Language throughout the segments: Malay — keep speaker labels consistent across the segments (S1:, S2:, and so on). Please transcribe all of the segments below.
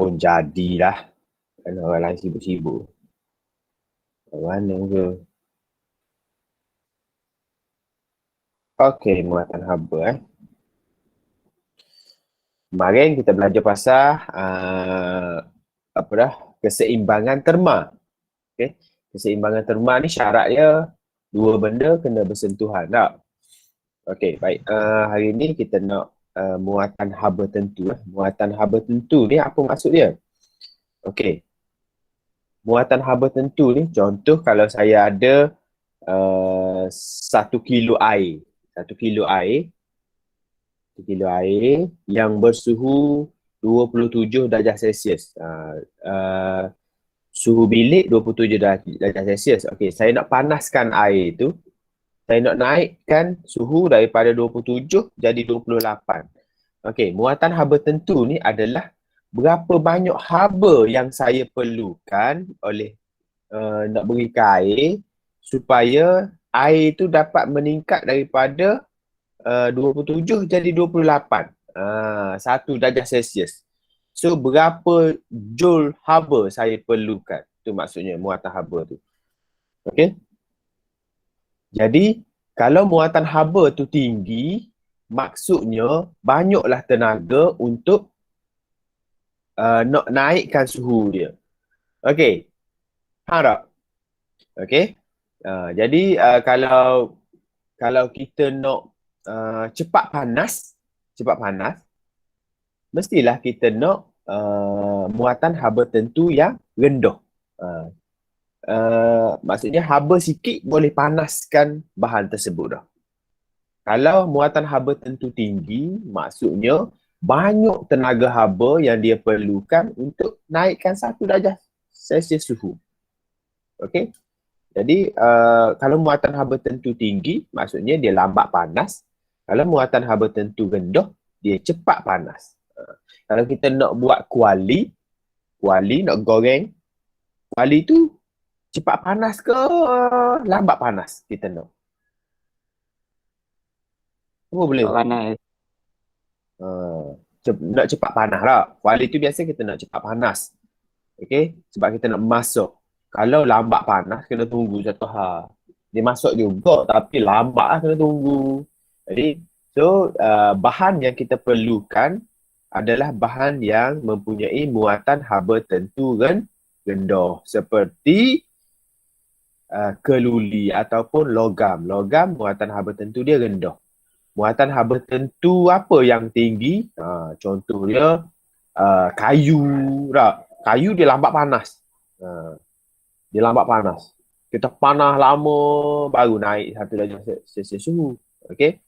S1: pun jadilah. Kan orang lain sibuk-sibuk. Mana ke? Okey, muatan haba Kemarin kita belajar pasal apa dah? Keseimbangan terma. Okey. Keseimbangan terma ni syaratnya dua benda kena bersentuhan tak? Okey, baik. Hari ni kita nak muatan haba tentu. Muatan haba tentu ni apa maksud dia? Okey. Muatan haba tentu ni contoh kalau saya ada 1 kilo air. 1 kilo air 1 kilo air yang bersuhu 27 darjah Celsius. Suhu bilik 27 darjah Celsius. Okey, saya nak panaskan air tu. Saya nak naikkan suhu daripada 27 jadi 28. Okey, muatan haba tentu ni adalah berapa banyak haba yang saya perlukan oleh nak berikan air supaya air tu dapat meningkat daripada 27 jadi 28. 1 darjah Celsius. So, berapa joule haba saya perlukan? Itu maksudnya muatan haba tu. Okey? Jadi, kalau muatan haba tu tinggi, maksudnya banyaklah tenaga untuk nak naikkan suhu dia. Okey? Faham tak? Okey? Jadi, kalau kita nak cepat panas, mestilah kita nak muatan haba tentu yang rendah. Maksudnya haba sikit boleh panaskan bahan tersebut dah. Kalau muatan haba tentu tinggi, maksudnya banyak tenaga haba yang dia perlukan untuk naikkan 1 darjah Celsius suhu. Okey? Jadi, kalau muatan haba tentu tinggi, maksudnya dia lambat panas. Kalau muatan haba tentu rendah, dia cepat panas. Kalau kita nak buat kuali nak goreng, kuali tu cepat panas ke lambat panas kita nak? Apa boleh?
S2: Panas.
S1: Nak cepat panas lah. Kuali tu biasa kita nak cepat panas. Okay? Sebab kita nak masak. Kalau lambat panas, kena tunggu satu hari. Dia masak juga tapi lambat lah kena tunggu. Jadi, bahan yang kita perlukan adalah bahan yang mempunyai muatan haba tentu rendah. Seperti keluli ataupun logam. Logam muatan haba tentu dia rendah. Muatan haba tentu apa yang tinggi? Contoh dia kayu. Kayu dia lambat panas. Dia lambat panas. Kita panas lama baru naik 1 darjah suhu. Okey.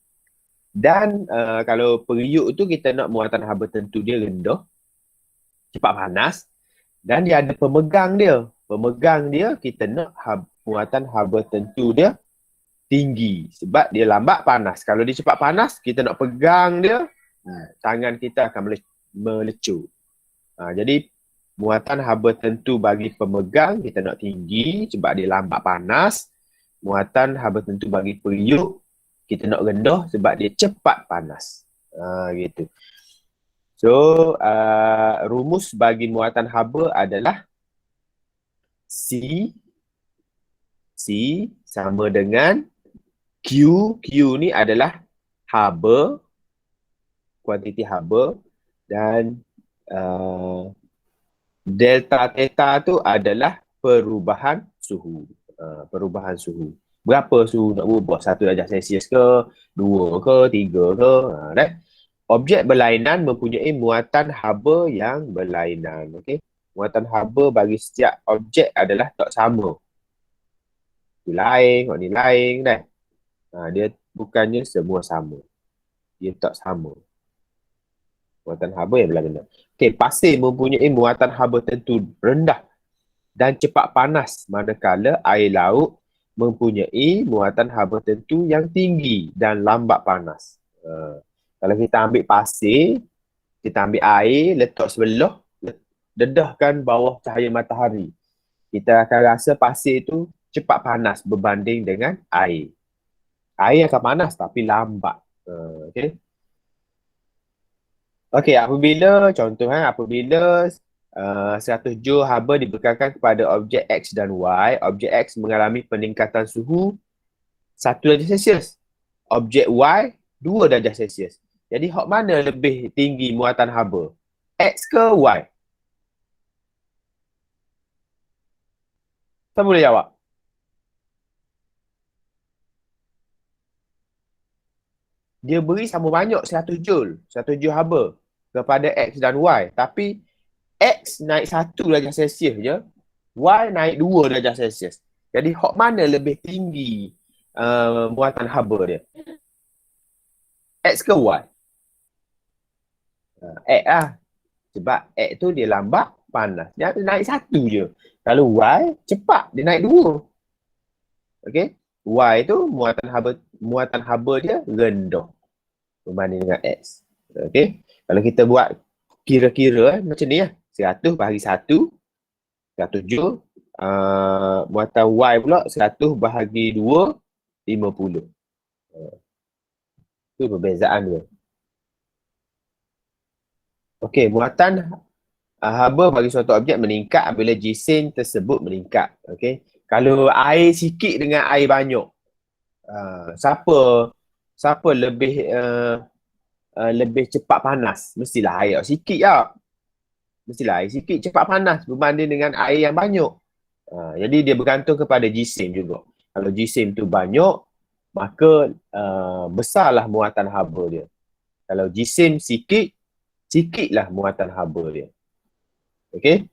S1: Dan kalau periuk tu kita nak muatan haba tentu dia rendah, cepat panas, dan dia ada pemegang dia. Pemegang dia kita nak muatan haba tentu dia tinggi sebab dia lambat panas. Kalau dia cepat panas, kita nak pegang dia, tangan kita akan melecur. Jadi muatan haba tentu bagi pemegang kita nak tinggi sebab dia lambat panas. Muatan haba tentu bagi periuk kita nak rendah sebab dia cepat panas. Gitu. So, rumus bagi muatan haba adalah C sama dengan Q. Q ni adalah haba, kuantiti haba, dan delta theta tu adalah perubahan suhu. Perubahan suhu. Berapa suhu nak berubah? 1 darjah Celsius ke? 2 ke? 3 ke? Objek berlainan mempunyai muatan haba yang berlainan. Okay? Muatan haba bagi setiap objek adalah tak sama. Ini lain, ni lain. Dia bukannya semua sama. Dia tak sama. Muatan haba yang berlainan. Okay, pasir mempunyai muatan haba tentu rendah dan cepat panas, manakala air laut mempunyai muatan haba tentu yang tinggi dan lambat panas. Kalau kita ambil pasir, kita ambil air, letak sebelah, dedahkan bawah cahaya matahari. Kita akan rasa pasir itu cepat panas berbanding dengan air. Air akan panas tapi lambat. Okay. Okey, apabila 100 Joule haba dibekalkan kepada objek X dan Y. Objek X mengalami peningkatan suhu 1 darjah Celsius. Objek Y 2 darjah Celsius. Jadi hak mana lebih tinggi muatan haba? X ke Y? Siapa boleh jawab? Dia beri sama banyak 100 Joule. 100 Joule haba kepada X dan Y. Tapi X naik 1 darjah Celsius je. Y naik 2 darjah Celsius. Jadi hak mana lebih tinggi muatan haba dia? X ke Y? X lah. Sebab X tu dia lambat, panas. Dia naik 1 je. Kalau Y, cepat. Dia naik 2. Okay? Y tu muatan haba dia rendah berbanding dengan X. Okay? Kalau kita buat kira-kira macam ni lah. 100 bahagi 1, 100 Joule. Muatan Y pula 100 bahagi 2, 50. Itu perbezaan dia. Okey, muatan haba bagi suatu objek meningkat apabila jisim tersebut meningkat. Okey. Kalau air sikit dengan air banyak, siapa lebih cepat panas? Mestilah air sikit lah. Mestilah air sikit cepat panas berbanding dengan air yang banyak. Jadi dia bergantung kepada jisim juga. Kalau jisim tu banyak, maka besarlah muatan haba dia. Kalau jisim sikitlah muatan haba dia. Okey.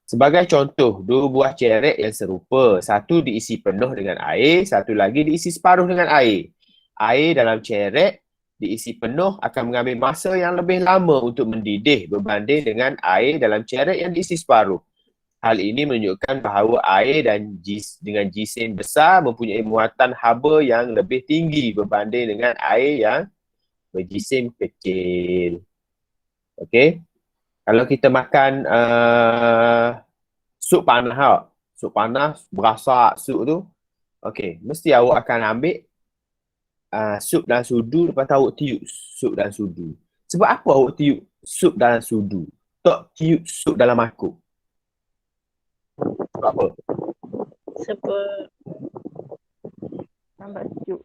S1: Sebagai contoh, 2 buah cerek yang serupa. Satu diisi penuh dengan air, satu lagi diisi separuh dengan air. Air dalam cerek diisi penuh akan mengambil masa yang lebih lama untuk mendidih berbanding dengan air dalam cerek yang diisi separuh. Hal ini menunjukkan bahawa air dengan jisim besar mempunyai muatan haba yang lebih tinggi berbanding dengan air yang berjisim kecil. Okey. Kalau kita makan sup panas, sup panas berasak sup tu, okey, mesti awak akan ambil sup dalam sudu, lepas tu awak tiup sup dalam sudu. Sebab apa awak tiup sup dalam sudu? Tak tiup sup dalam mangkuk. Sebab apa?
S2: Sebab lambat sejuk.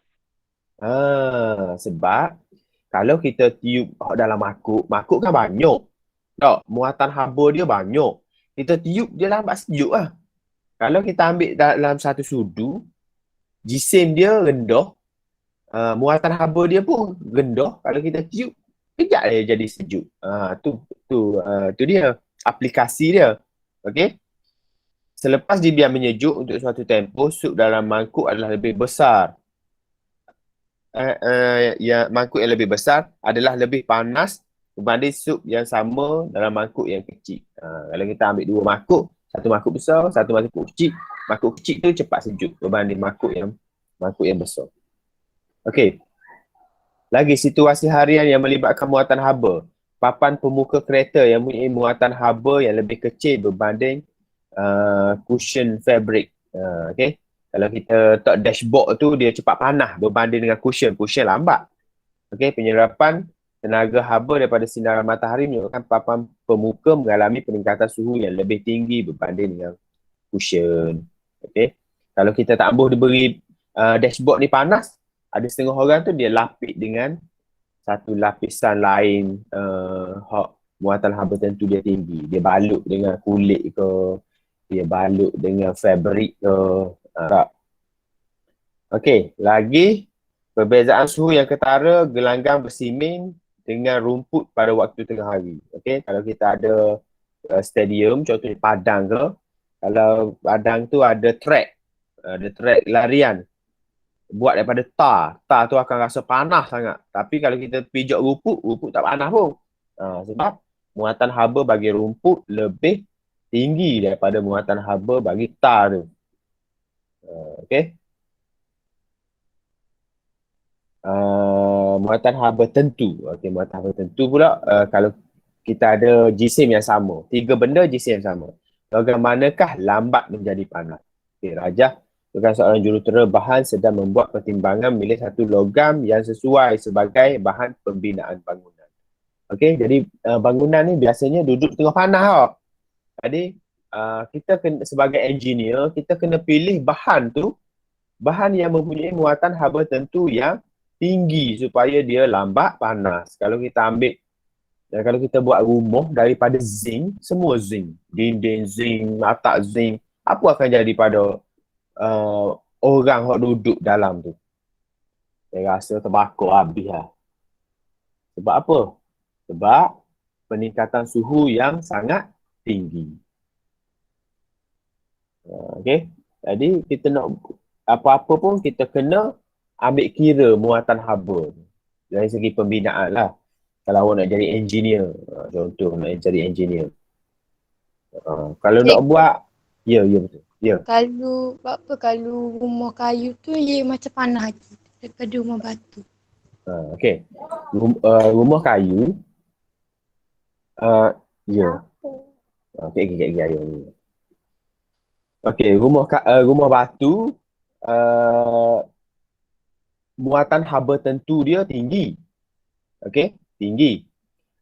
S1: Sebab kalau kita tiup dalam mangkuk kan banyak. Tak, muatan haba dia banyak. Kita tiup dia lambat sejuk lah. Kalau kita ambil dalam satu sudu, jisim dia rendah, muatan haba dia pun rendah. Kalau kita tiup, kejap dia jadi sejuk. Tu dia, aplikasi dia. Okey? Selepas dibiar menyejuk untuk suatu tempoh, sup dalam mangkuk adalah lebih besar. Mangkuk yang lebih besar adalah lebih panas berbanding sup yang sama dalam mangkuk yang kecil. Kalau kita ambil 2 mangkuk, satu mangkuk besar, satu mangkuk kecil. Mangkuk kecil tu cepat sejuk berbanding mangkuk yang besar. Okey. Lagi situasi harian yang melibatkan muatan haba. Papan pemuka kereta yang mempunyai muatan haba yang lebih kecil berbanding cushion fabric. Okey. Kalau kita tak dashboard tu dia cepat panas berbanding dengan cushion lambat. Okey, penyerapan tenaga haba daripada sinaran matahari menyebabkan papan pemuka mengalami peningkatan suhu yang lebih tinggi berbanding dengan cushion. Okey. Kalau kita tak ambuh diberi dashboard ni panas, ada setengah orang tu dia lapik dengan satu lapisan lain muatan haba tentu dia tinggi. Dia balut dengan kulit ke, dia balut dengan fabric ke. Okey, lagi perbezaan suhu yang ketara gelanggang bersiming dengan rumput pada waktu tengah hari. Okey, kalau kita ada stadium, contohnya padang ke, kalau padang tu ada track larian buat daripada tar tu akan rasa panas sangat. Tapi kalau kita pijak rumput tak panas pun. Sebab muatan haba bagi rumput lebih tinggi daripada muatan haba bagi tar tu. Okey. Muatan haba tentu. Okey, muatan haba tentu pula kalau kita ada jisim yang sama. 3 benda jisim yang sama. Logam manakah lambat menjadi panas? Okey, Rajah bukan seorang jurutera bahan sedang membuat pertimbangan memilih satu logam yang sesuai sebagai bahan pembinaan bangunan. Okey, jadi bangunan ni biasanya duduk tengah panas tau. Jadi kita kena, sebagai engineer, kita kena pilih bahan tu, bahan yang mempunyai muatan haba tentu yang tinggi supaya dia lambat panas. Kalau kita ambil, kalau kita buat rumah daripada zinc, semua zinc, dinding zinc, atap zinc, apa akan jadi pada orang yang duduk dalam tu? Saya rasa terbakar habis lah. Sebab apa? Sebab peningkatan suhu yang sangat tinggi. Okay? Jadi kita nak apa-apa pun kita kena ambil kira muatan haba dari segi pembinaan lah. Kalau awak nak jadi engineer, contoh nak jadi engineer. Kalau nak buat, ya betul. Ya.
S3: Kalau rumah kayu tu dia macam panah lagi daripada rumah batu.
S1: Okay. Rumah kayu, ya. Okay, ayam. Okay, rumah batu, muatan haba tentu dia tinggi. Okay, tinggi.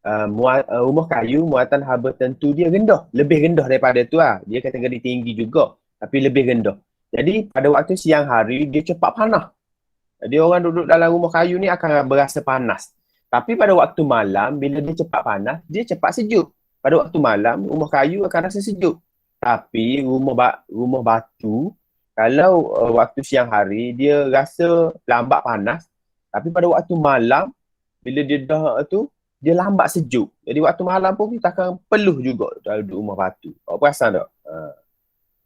S1: Rumah kayu, muatan haba tentu dia rendah. Lebih rendah daripada tu lah. Dia kategori tinggi juga, tapi lebih rendah. Jadi pada waktu siang hari, dia cepat panas. Jadi orang duduk dalam rumah kayu ni akan berasa panas. Tapi pada waktu malam, bila dia cepat panas, dia cepat sejuk. Pada waktu malam, rumah kayu akan rasa sejuk. Tapi rumah batu, kalau waktu siang hari, dia rasa lambat panas. Tapi pada waktu malam, bila dia dah tu, dia lambat sejuk. Jadi waktu malam pun kita akan peluh juga dalam duduk rumah batu. Awak perasan tak?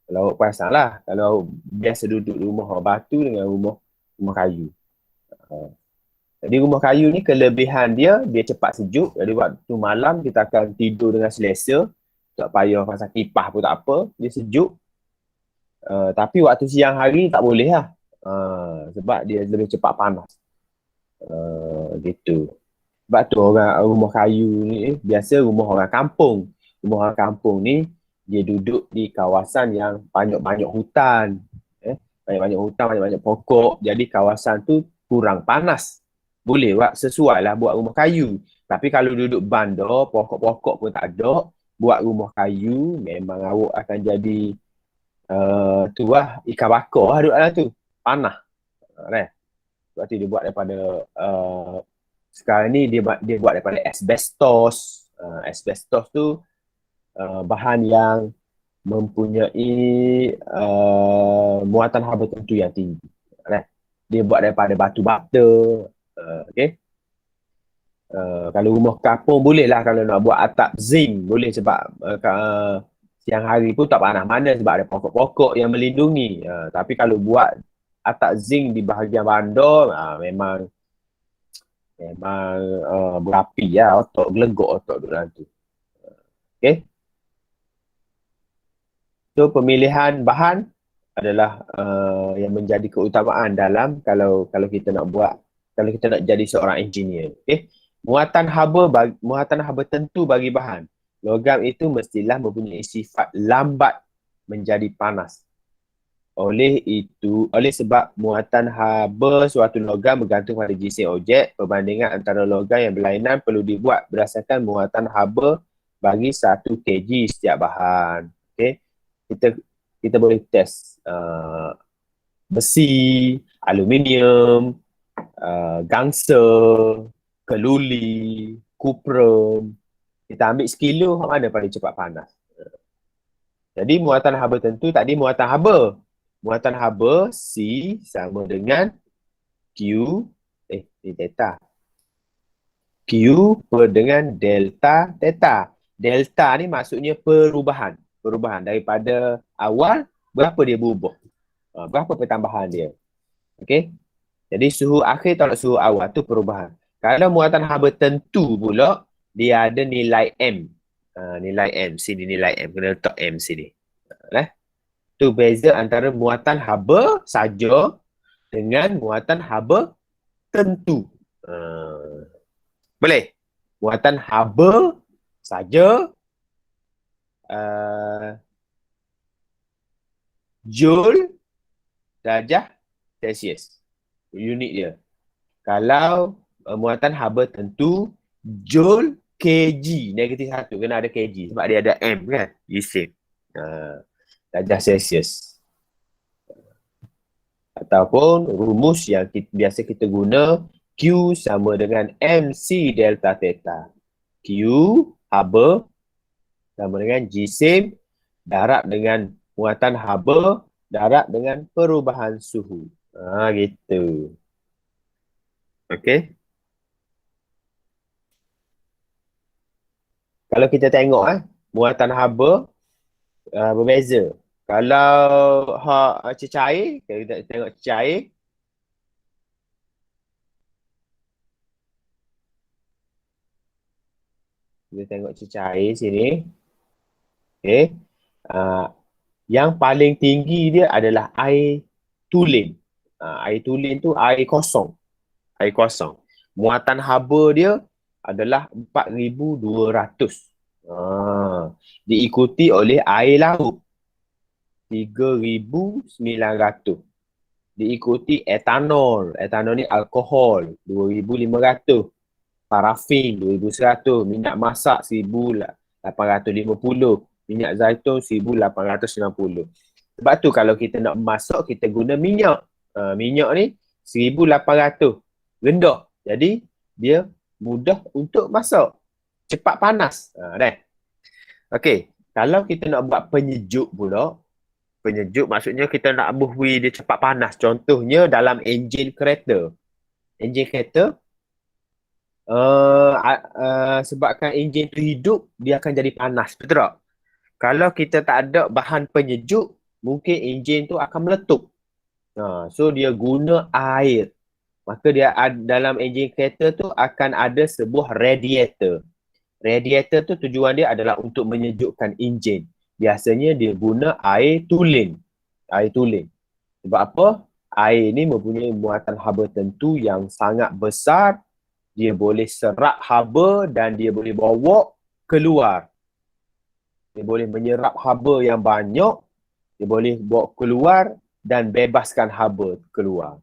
S1: Kalau awak perasan lah. Kalau biasa duduk rumah batu dengan rumah kayu. Jadi rumah kayu ni kelebihan dia cepat sejuk. Jadi waktu malam kita akan tidur dengan selesa. Tak payah pasang kipas pun tak apa. Dia sejuk. Tapi waktu siang hari tak boleh lah. Sebab dia lebih cepat panas. Gitu. Sebab tu orang rumah kayu ni biasa rumah orang kampung. Rumah orang kampung ni dia duduk di kawasan yang banyak-banyak hutan. Banyak-banyak hutan, banyak-banyak pokok. Jadi kawasan tu kurang panas. Boleh sesuai lah buat rumah kayu. Tapi kalau duduk bandar, pokok-pokok pun tak ada, buat rumah kayu, memang awak akan jadi tu lah, ikan bakar lah duduk dalam tu. Panas. Sebab tu dia buat daripada sekarang ni dia buat daripada asbestos. Asbestos tu bahan yang mempunyai muatan haba tentu yang tinggi. Dia buat daripada batu bata. Okay. Kalau rumah kampung boleh lah, kalau nak buat atap zinc boleh sebab siang hari pun tak panas mana sebab ada pokok-pokok yang melindungi. Tapi kalau buat atap zinc di bahagian bandar, memang berapi lah, otak gelegok otak duduk dalam tu. Okay. So pemilihan bahan adalah yang menjadi keutamaan dalam kalau kita nak jadi seorang engineer. Okay. Muatan haba tentu bagi bahan. Logam itu mestilah mempunyai sifat lambat menjadi panas. Oleh sebab muatan haba suatu logam bergantung pada jisim objek, perbandingan antara logam yang berlainan perlu dibuat berdasarkan muatan haba bagi 1 kg setiap bahan. Okay. Kita boleh test besi, aluminium, gangsa, keluli, kuprum. Kita ambil sekilo mana paling cepat panas. Jadi muatan haba tentu tadi muatan haba. Muatan haba C sama dengan Q theta. Q per dengan delta theta. Delta ni maksudnya perubahan daripada awal berapa dia berubah. Berapa pertambahan dia. Okey. Jadi suhu akhir tolak suhu awal tu perubahan. Kalau muatan haba tentu pula dia ada nilai M. Nilai M sini, nilai M kena letak M sini. Tu beza antara muatan haba saja dengan muatan haba tentu. Boleh? Muatan haba saja Joule darjah Celsius. Unit dia. Kalau muatan haba tentu Joule kg, negatif 1. Kena ada kg. Sebab dia ada M kan? Jisim. Darjah Celsius. Ataupun rumus yang biasa kita guna, Q sama dengan MC delta theta. Q, haba, sama dengan jisim, darab dengan muatan haba, darab dengan perubahan suhu. Gitu. Okey. Kalau kita tengok muatan haba berbeza. Kalau cecair, kita tengok cecair, kita tengok cecair sini. Okey. Yang paling tinggi dia adalah air tulen. Air tulen tu air kosong. Air kosong. Muatan haba dia adalah 4,200. Diikuti oleh air laut 3,900. Diikuti etanol. Etanol ni alkohol 2,500. Parafin 2,100. Minyak masak 1,850. Minyak zaitun 1,890. Sebab tu kalau kita nak masak, kita guna minyak. Minyak ni 1,800. Rendah. Jadi dia mudah untuk masak. Cepat panas. Dah. Okey. Kalau kita nak buat penyejuk pula, penyejuk maksudnya kita nak buhui dia cepat panas. Contohnya dalam enjin kereta. Enjin kereta, sebabkan enjin tu hidup, dia akan jadi panas. Betul tak? Kalau kita tak ada bahan penyejuk, mungkin enjin tu akan meletup. So dia guna air. Maka dia dalam enjin kereta tu akan ada sebuah radiator. Radiator tu tujuan dia adalah untuk menyejukkan enjin. Biasanya dia guna air tulen. Air tulen. Sebab apa? Air ni mempunyai muatan haba tentu yang sangat besar. Dia boleh serap haba dan dia boleh bawa keluar. Dia boleh menyerap haba yang banyak. Dia boleh bawa keluar dan bebaskan haba keluar.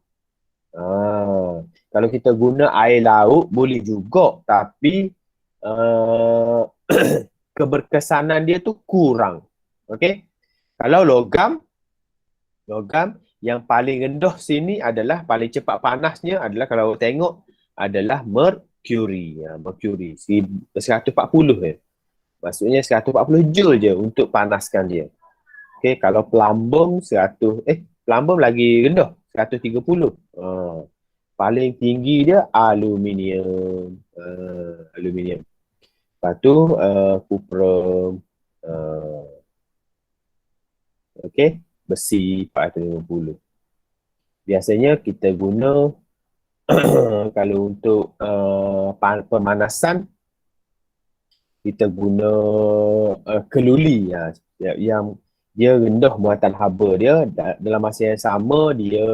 S1: Kalau kita guna air laut boleh juga, tapi keberkesanan dia tu kurang. Okey. Kalau logam yang paling rendah sini adalah paling cepat panasnya adalah kalau tengok adalah mercury. Mercury 140 je. Maksudnya 140 joule je untuk panaskan dia. Okey, kalau plumbum plumbum lagi rendah 130. Paling tinggi dia aluminium. Aluminium. Lepas tu cuprum. Okey, besi 450. Biasanya kita guna kalau untuk pemanasan kita guna keluli yang dia rendah muatan haba dia, dalam masa yang sama dia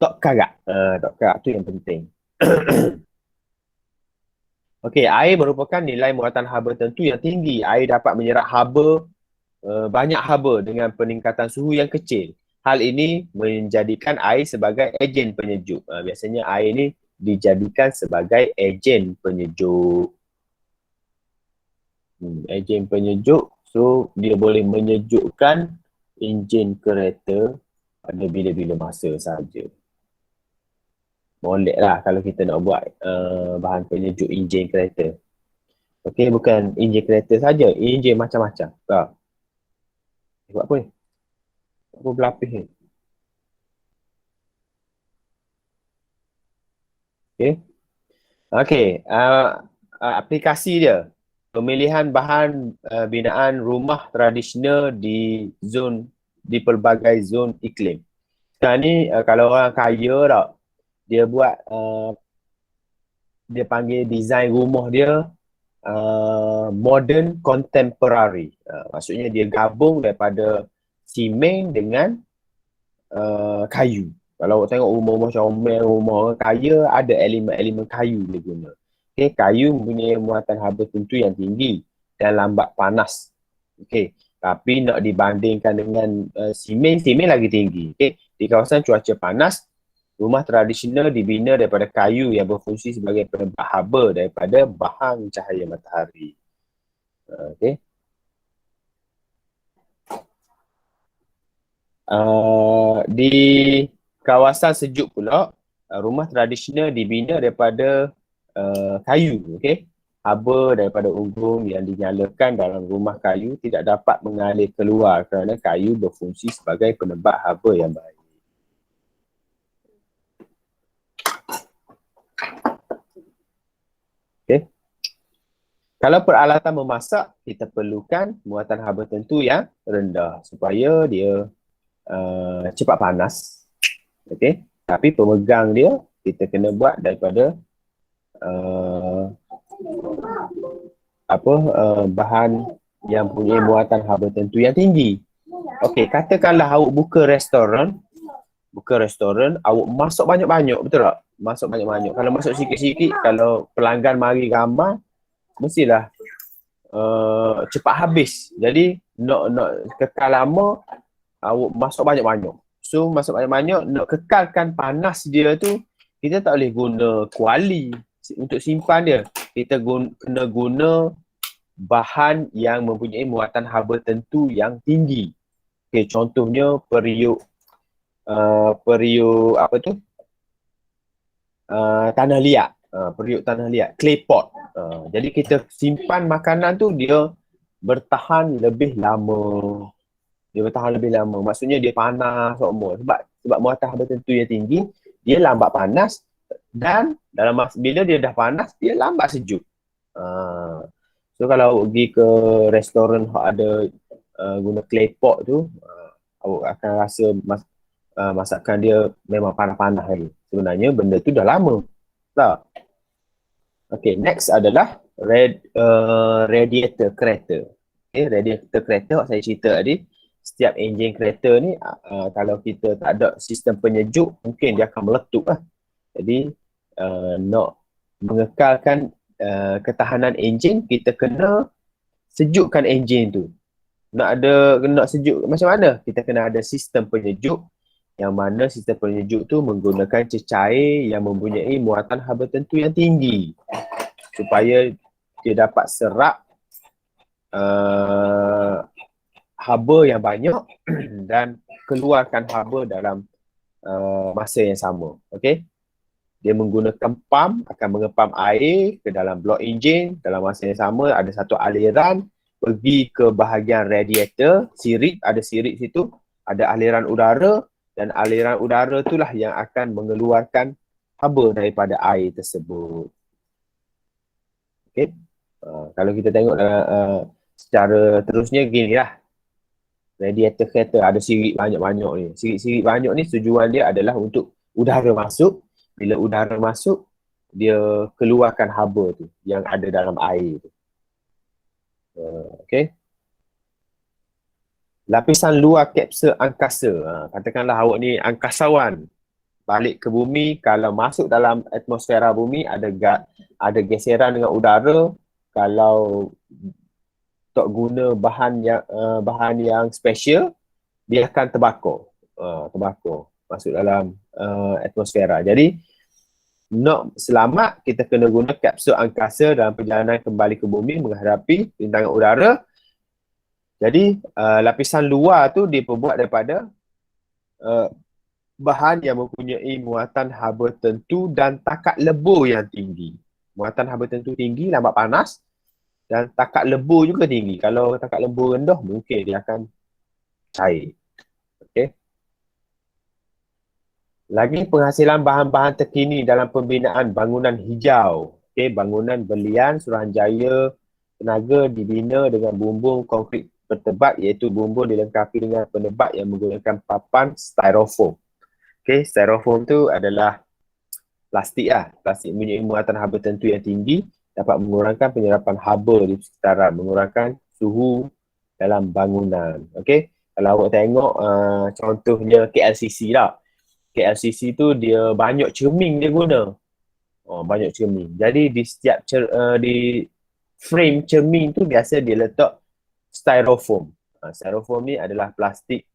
S1: tak karat. Tak karat tu yang penting. Okey, air merupakan nilai muatan haba tentu yang tinggi. Air dapat menyerap haba, banyak haba dengan peningkatan suhu yang kecil. Hal ini menjadikan air sebagai ejen penyejuk. Biasanya air ni dijadikan sebagai ejen penyejuk. Ejen penyejuk, so dia boleh menyejukkan enjin kereta pada bila-bila masa saja. Boleh lah kalau kita nak buat bahan penyejuk enjin kereta. Okey, bukan enjin kereta saja, enjin macam-macam. Tak. Buat apa ni? Apa berlapis ni? Okey. Okey, aplikasi dia. Pemilihan bahan binaan rumah tradisional di pelbagai zon iklim. Sekarang ni kalau orang kaya tak, dia buat dia panggil design rumah dia modern contemporary. Maksudnya dia gabung daripada simen dengan kayu. Kalau tengok rumah-rumah comel, rumah orang kaya, ada elemen-elemen kayu dia guna. Okay, kayu mempunyai muatan haba tentu yang tinggi dan lambat panas. Okay, tapi nak dibandingkan dengan simen lagi tinggi. Okay, di kawasan cuaca panas, Rumah tradisional dibina daripada kayu yang berfungsi sebagai penebak haba daripada bahan cahaya matahari. Okey. Di kawasan sejuk pula, rumah tradisional dibina daripada kayu. Okey. Haba daripada unggun yang dinyalakan dalam rumah kayu tidak dapat mengalir keluar kerana kayu berfungsi sebagai penebak haba yang baik. Okay. Kalau peralatan memasak, kita perlukan muatan haba tentu yang rendah supaya dia cepat panas. Okay. Tapi pemegang dia, kita kena buat daripada bahan yang punya muatan haba tentu yang tinggi. Okay, katakanlah awak buka restoran, awak masuk banyak-banyak, betul tak? Masuk banyak-banyak. Kalau masuk sikit-sikit, kalau pelanggan mari gambar, mestilah cepat habis. Jadi nak kekal lama, awak masuk banyak-banyak. So masuk banyak-banyak, nak kekalkan panas dia tu, kita tak boleh guna kuali untuk simpan dia. Kita kena guna bahan yang mempunyai muatan haba tentu yang tinggi. Okay, contohnya periuk tanah liat. Periuk tanah liat, clay pot. Jadi kita simpan makanan tu dia bertahan lebih lama. Maksudnya dia panas semua. Sebab muatan haba tentu yang tinggi, dia lambat panas dan bila dia dah panas, dia lambat sejuk. So kalau pergi ke restoran yang ada guna clay pot tu, awak akan rasa masakan dia memang panas-panas lagi. Sebenarnya benda tu dah lama. Tak? Okay, next adalah radiator kereta. Okay, radiator kereta saya cerita tadi, setiap enjin kereta ni kalau kita tak ada sistem penyejuk, mungkin dia akan meletup lah. Jadi nak mengekalkan ketahanan enjin, kita kena sejukkan enjin tu. Nak sejuk macam mana? Kita kena ada sistem penyejuk, yang mana sistem penyejuk tu menggunakan cecair yang mempunyai muatan haba tentu yang tinggi supaya dia dapat serap haba yang banyak dan keluarkan haba dalam masa yang sama. Okey. Dia menggunakan pump, akan mengepam air ke dalam blok enjin dalam masa yang sama. Ada satu aliran pergi ke bahagian radiator, ada sirip situ, ada aliran udara, dan aliran udara itulah yang akan mengeluarkan haba daripada air tersebut. Okey. Kalau kita tengok secara terusnya gini lah. Radiator kereta ada sirip banyak-banyak ni. Sirip-sirip banyak ni tujuan dia adalah untuk udara masuk. Bila udara masuk, dia keluarkan haba tu yang ada dalam air tu. Okay. Lapisan luar kapsul angkasa. Katakanlah awak ni angkasawan. Balik ke bumi, kalau masuk dalam atmosfera bumi, ada geseran dengan udara. Kalau tak guna bahan yang special, dia akan terbakar. Masuk dalam atmosfera. Jadi nak selamat, kita kena guna kapsul angkasa dalam perjalanan kembali ke bumi menghadapi rintangan udara. Jadi lapisan luar tu diperbuat daripada bahan yang mempunyai muatan haba tentu dan takat lebur yang tinggi. Muatan haba tentu tinggi, lambat panas, dan takat lebur juga tinggi. Kalau takat lebur rendah, mungkin dia akan cair. Okey. Lagi penghasilan bahan-bahan terkini dalam pembinaan bangunan hijau. Okay, bangunan berlian Suruhanjaya Tenaga dibina dengan bumbung konkrit bertebat, iaitu bumbung dilengkapi dengan penebat yang menggunakan papan styrofoam. Okay, styrofoam tu adalah plastik lah. Plastik mempunyai muatan haba tentu yang tinggi, dapat mengurangkan penyerapan haba di sekitaran, mengurangkan suhu dalam bangunan. Okay, kalau awak tengok contohnya KLCC lah. KLCC tu dia banyak cermin dia guna. Banyak cermin. Jadi di setiap di frame cermin tu biasa dia letak styrofoam. Styrofoam ni adalah plastik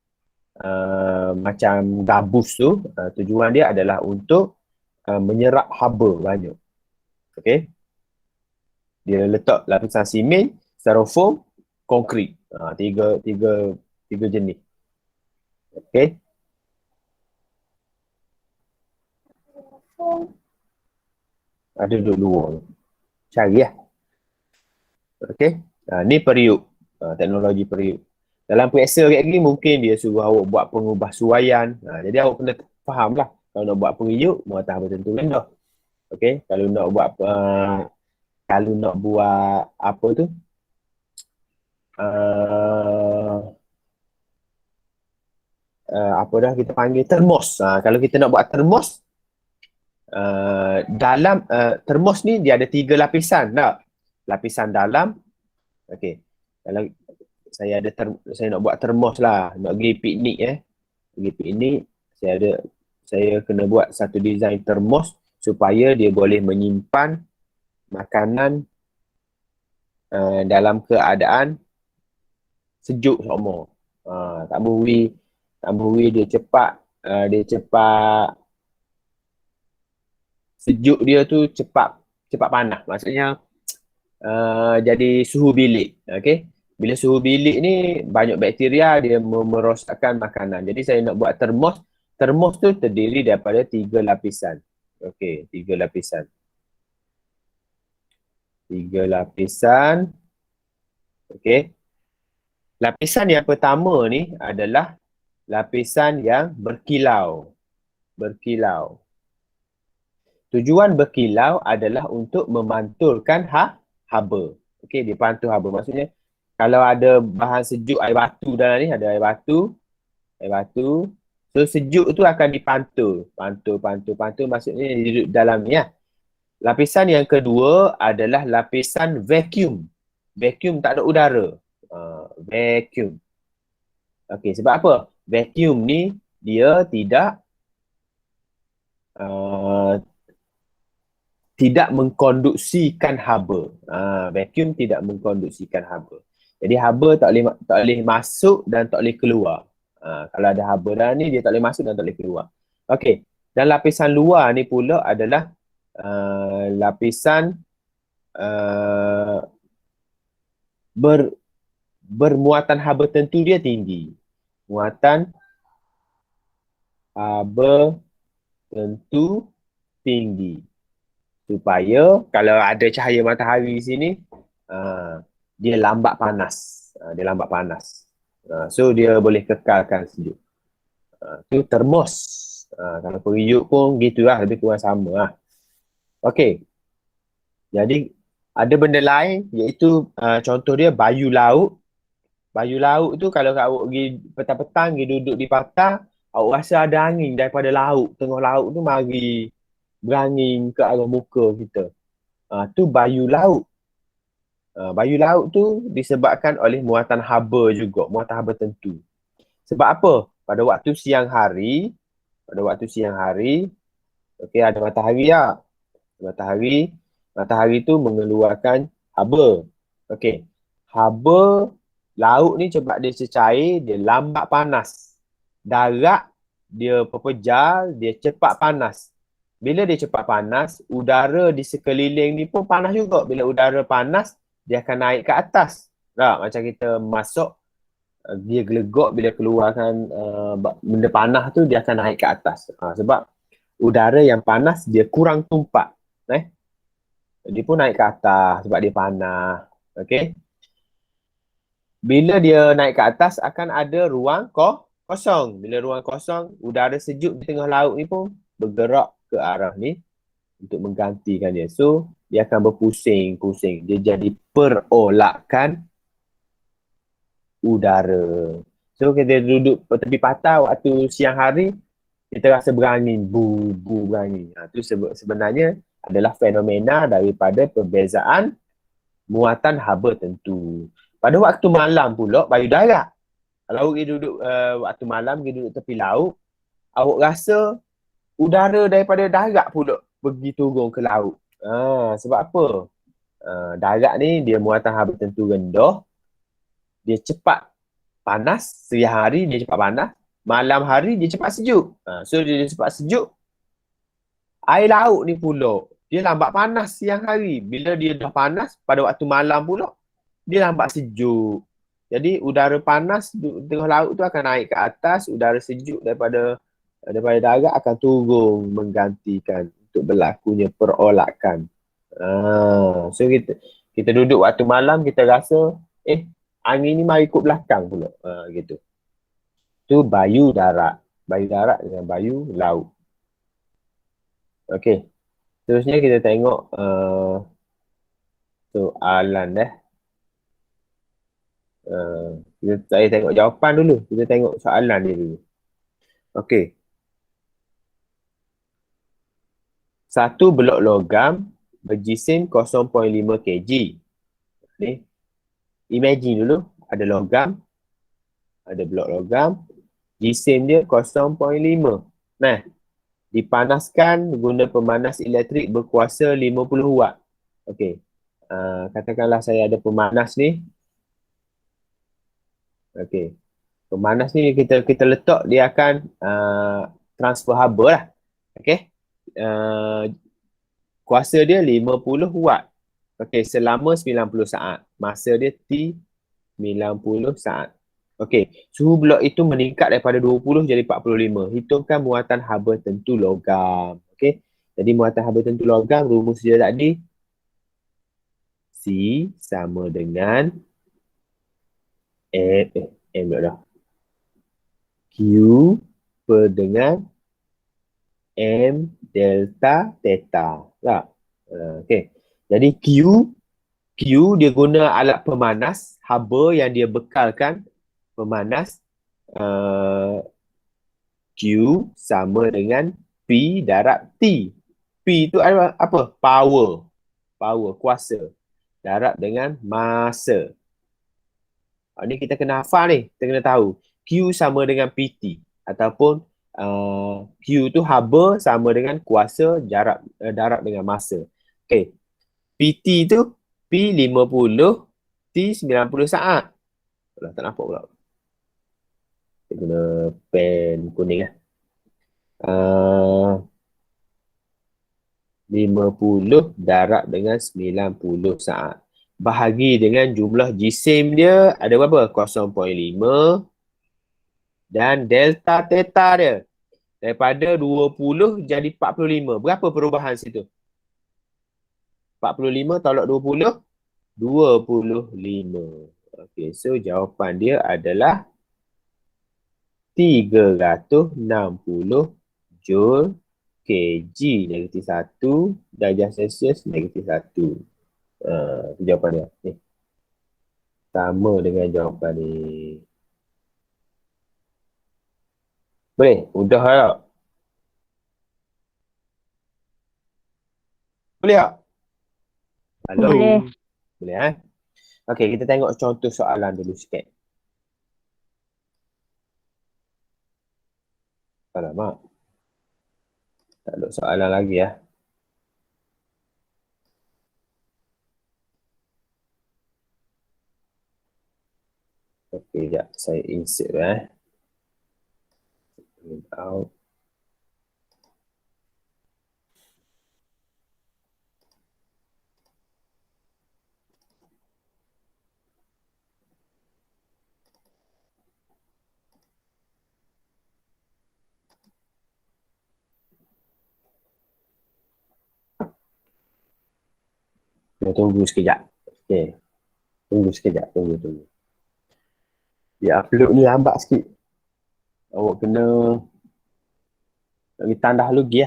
S1: macam gabus tu, tujuan dia adalah untuk menyerap haba banyak. Okey. Dia letak lapisan simen, styrofoam, konkrit. Tiga jenis. Okey. Ada duduk luar tu. Cari lah. Okey. Ni periuk. Teknologi periuk. Dalam periksa lagi mungkin dia suruh awak buat pengubah suaian. Jadi awak kena faham lah. Kalau nak buat periuk, muatan haba tentu rendah. Okey. Kalau nak buat apa tu? Apa dah kita panggil termos. Kalau kita nak buat termos, dalam termos ni dia ada 3 lapisan tak? Lapisan dalam. Okey. Kalau saya nak buat termos lah, nak pergi piknik pergi piknik, saya kena buat satu design termos supaya dia boleh menyimpan makanan dalam keadaan sejuk sama. Tak berwi dia cepat sejuk dia tu cepat panas. Maksudnya jadi suhu bilik. Okey. Bila suhu bilik ni banyak bakteria, dia merosakkan makanan. Jadi saya nak buat termos. Termos tu terdiri daripada 3 lapisan. Okey, 3 lapisan. 3 lapisan. Okey. Lapisan yang pertama ni adalah lapisan yang berkilau. Berkilau. Tujuan berkilau adalah untuk memantulkan haba. Okey, dia pantul haba. Maksudnya kalau ada bahan sejuk, air batu dalam ni, ada air batu. So sejuk tu akan dipantul. Pantul. Maksudnya dia duduk dalam ni lah. Lapisan yang kedua adalah lapisan vacuum. Vacuum tak ada udara. Vacuum. Okey, sebab apa? Vacuum ni dia tidak mengkonduksikan haba. Vacuum tidak mengkonduksikan haba. Jadi haba tak boleh masuk dan tak boleh keluar. Kalau ada haba dalam ni, dia tak boleh masuk dan tak boleh keluar. Okey. Dan lapisan luar ni pula adalah lapisan bermuatan haba tentu dia tinggi. Muatan haba tentu tinggi. Supaya kalau ada cahaya matahari di sini, dia lambat panas. So dia boleh kekalkan sejuk. Itu termos. Kalau periuk pun gitulah, lebih kurang sama lah. Okey. Jadi ada benda lain iaitu contoh dia bayu laut. Bayu laut tu kalau awak pergi petang-petang pergi duduk di pantai, awak rasa ada angin daripada laut. Tengah laut tu mari berangin ke arah muka kita. Tu bayu laut. Bayu laut tu disebabkan oleh muatan haba juga, muatan haba tentu. Sebab apa? Pada waktu siang hari, okey, ada matahari tak? Matahari tu mengeluarkan haba. Okey. Haba laut ni sebab dia cecair, dia lambat panas. Darat dia pepejal, dia cepat panas. Bila dia cepat panas, udara di sekeliling ni pun panas juga. Bila udara panas, dia akan naik ke atas. Tak? Macam kita masak, dia gelegok bila keluarkan benda panas tu, dia akan naik ke atas. Sebab udara yang panas, dia kurang tumpat. Dia pun naik ke atas sebab dia panas. Okay? Bila dia naik ke atas, akan ada ruang kosong. Bila ruang kosong, udara sejuk di tengah laut ni pun bergerak ke arah ni untuk menggantikan dia. So, dia akan berpusing-pusing. Dia jadi perolakan udara. So, kita duduk tepi pantai waktu siang hari, kita rasa berangin, berangin. Itu sebenarnya adalah fenomena daripada perbezaan muatan haba tentu. Pada waktu malam pula, bayu darat. Kalau awak duduk waktu malam, duduk tepi laut, awak rasa udara daripada darat pula pergi turun ke laut. Sebab apa? Darat ni dia muatan haba tentu rendah. Dia cepat panas, siang hari dia cepat panas. Malam hari dia cepat sejuk. So dia cepat sejuk, air laut ni pula dia lambat panas siang hari. Bila dia dah panas pada waktu malam pula, dia lambat sejuk. Jadi udara panas tengah laut tu akan naik ke atas, udara sejuk daripada darat akan turun menggantikan untuk berlakunya perolakan. So kita duduk waktu malam, kita rasa angin ni mari ikut belakang pula. Gitu. Tu bayu darat. Bayu darat dengan bayu laut. Okey. Terusnya kita tengok soalan saya tengok jawapan dulu. Kita tengok soalan dia dulu. Okey. Satu blok logam berjisim 0.5 kg. Ni. Imagine dulu ada logam, ada blok logam, jisim dia 0.5. Nah, dipanaskan guna pemanas elektrik berkuasa 50 watt. Okey. Katakanlah saya ada pemanas ni. Okey. Pemanas ni kita letak, dia akan transfer haba lah. Okey. Kuasa dia 50 watt. Okey, selama 90 saat. Masa dia T 90 saat. Okey, suhu blok itu meningkat daripada 20 jadi 45. Hitungkan muatan haba tentu logam. Okey. Jadi muatan haba tentu logam, rumus dia tadi C sama dengan M dah. Q per dengan M delta theta. Tak? Okey. Jadi Q dia guna alat pemanas, haba yang dia bekalkan pemanas. Q sama dengan P darab T. P itu apa? Power, kuasa. Darab dengan masa. Ini kita kena hafal ni. Kita kena tahu. Q sama dengan PT. Ataupun Q tu haba sama dengan kuasa darab dengan masa. Okay. PT tu P 50, T 90 saat. Tak nampak pula. Kita guna pen kuning lah. 50 darab dengan 90 saat. Bahagi dengan jumlah jisim dia ada berapa? 0.5 dan delta theta dia daripada 20 jadi 45. Berapa perubahan situ? 45 tolak 20, 25. Okey, so jawapan dia adalah 360 Joule kg negatif 1 darjah Celsius negatif 1. Jawapan dia. Ni. Sama dengan jawapan ni. Boleh? Mudah tak? Boleh tak? Halo?
S2: Boleh.
S1: Boleh Okey, kita tengok contoh soalan dulu sikit. Alamak. Tak ada soalan lagi Okey, sekejap. Saya insert out. Kita tunggu sekejap. Okey. Tunggu sekejap. Tunggu. Dia upload ni lambat sikit. Awak kena bagi tanda lagi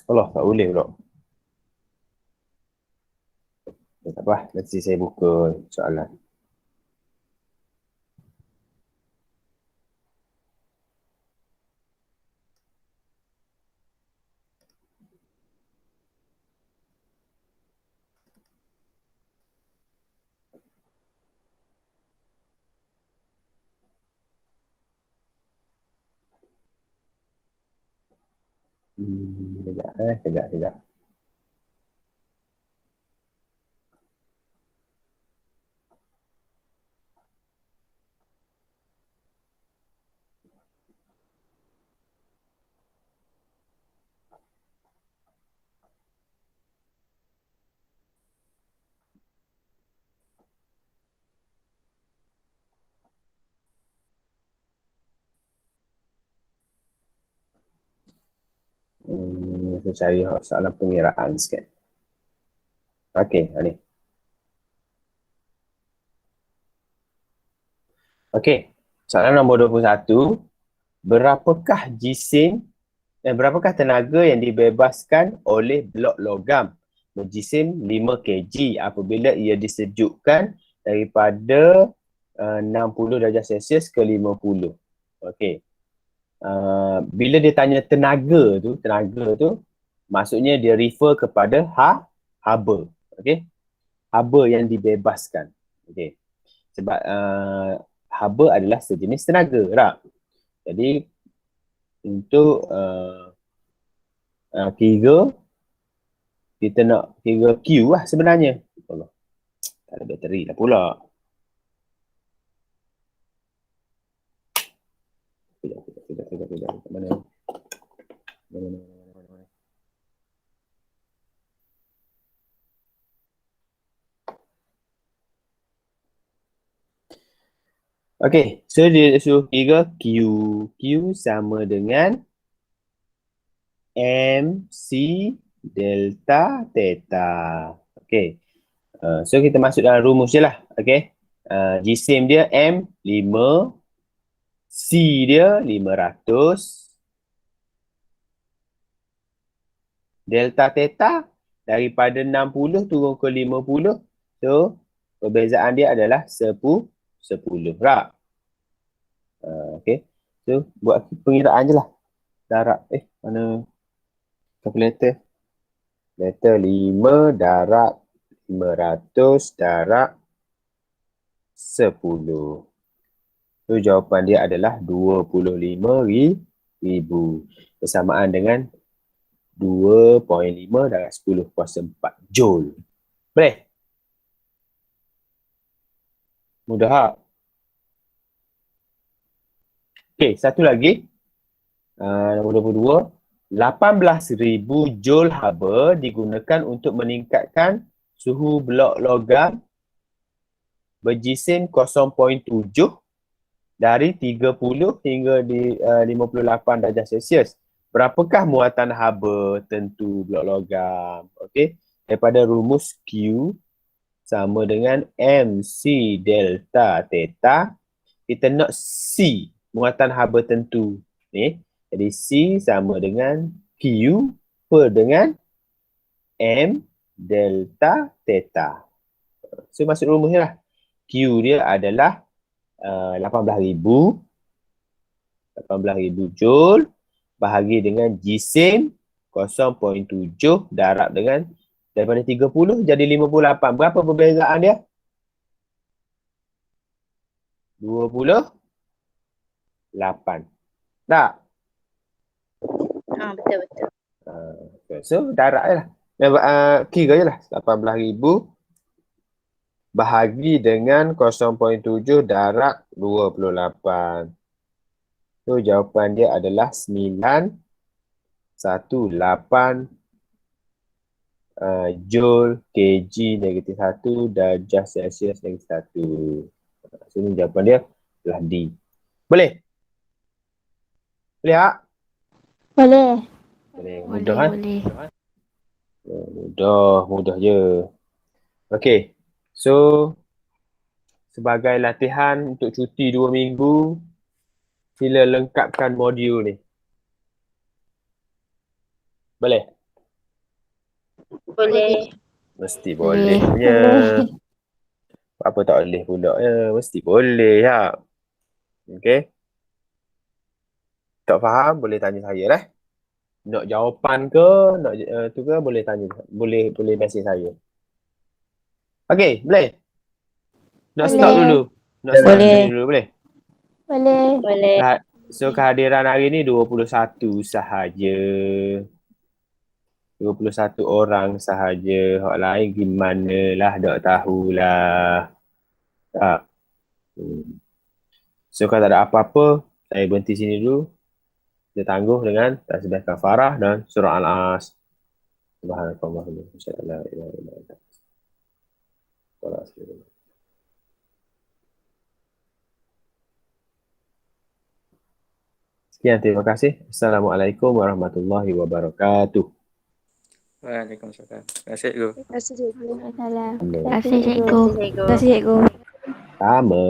S1: Allah, tak boleh pula. Tak apa, nanti saya buka soalan. Sekejap. Saya cari soalan pengiraan sikit. Okey, ni. Okey, soalan nombor 21. Berapakah tenaga yang dibebaskan oleh blok logam berjisim 5 kg apabila ia disejukkan daripada 60 darjah Celsius ke 50? Okey. Bila dia tanya tenaga tu maksudnya dia refer kepada haba. Okey. Haba yang dibebaskan. Okey. Sebab haba adalah sejenis tenaga, tak? Jadi untuk kira kita nak kira Q lah sebenarnya. Allah, tak ada bateri dah pula. Kejap. Mana? Okey, so dia suruh kira Q. Q sama dengan MC delta theta. Okey. So kita masuk dalam rumus je lah. Okey. Jisim dia M 5, C dia 500, delta theta daripada 60 turun ke 50. So perbezaan dia adalah 10. Tak? Okey. So buat pengiraan je lah. Darab. Mana kalkulator? Letter 5 darab 500 darab 10. So jawapan dia adalah 25,000 bersamaan dengan 2.5 darab 10 kuasa 4 Joule. Boleh? Mudah tak? Okey, satu lagi. Nombor 22. 18,000 Joule haba digunakan untuk meningkatkan suhu blok logam berjisim 0.7 dari 30 hingga di 58 darjah Celsius. Berapakah muatan haba tentu blok logam? Okey, daripada rumus Q sama dengan MC delta theta, kita nak C, muatan haba tentu. Ni, jadi C sama dengan Q per dengan M delta theta. So masuk rumusnya lah. Q dia adalah 18,000 Joule bahagi dengan jisim 0.7 darab dengan daripada 30 jadi 58. Berapa perbezaan dia? 28. Tak?
S2: Betul.
S1: So darab je lah. Kira je lah. 18,000 bahagi dengan 0.7 darab 28. So jawapan dia adalah 918 Joule kg negatif 1 darjah Celsius negatif 1. So ni jawapan dia adalah D. Boleh? Boleh tak?
S3: Boleh.
S1: Mudah kan? Mudah je. Okey. So sebagai latihan untuk cuti 2 minggu, sila lengkapkan modul ni. Boleh?
S2: Boleh.
S1: Mesti bolehnya. Apa tak boleh pula ya? Mesti boleh ya. Okey. Tak faham boleh tanya saya lah. Nak jawapan ke, nak tu ke boleh tanya. Boleh message saya. Okey, boleh. Nak start
S3: Boleh.
S1: dulu. Nak start
S2: Boleh.
S1: dulu boleh.
S3: Boleh.
S2: Boleh.
S1: So kehadiran hari ni 21 sahaja. 21 orang sahaja. Hak lain gimana lah, tak tahulah. Tak. So kalau tak ada apa-apa, saya berhenti sini dulu. Kita tangguh dengan tasbih kafarah dan surah Al-As. Subhanakallahumma wa bihamdika, la ilaha illa anta, astaghfiruka. Sekian, terima kasih. Assalamualaikum warahmatullahi wabarakatuh.
S4: Waalaikumsalam. Terima kasih, Cikgu.
S3: Terima kasih cikgu.
S2: Waalaikumsalam.
S3: Terima
S2: Terima
S3: kasih cikgu.
S2: kasih, cikgu.
S3: Terima kasih cikgu.
S1: Sama.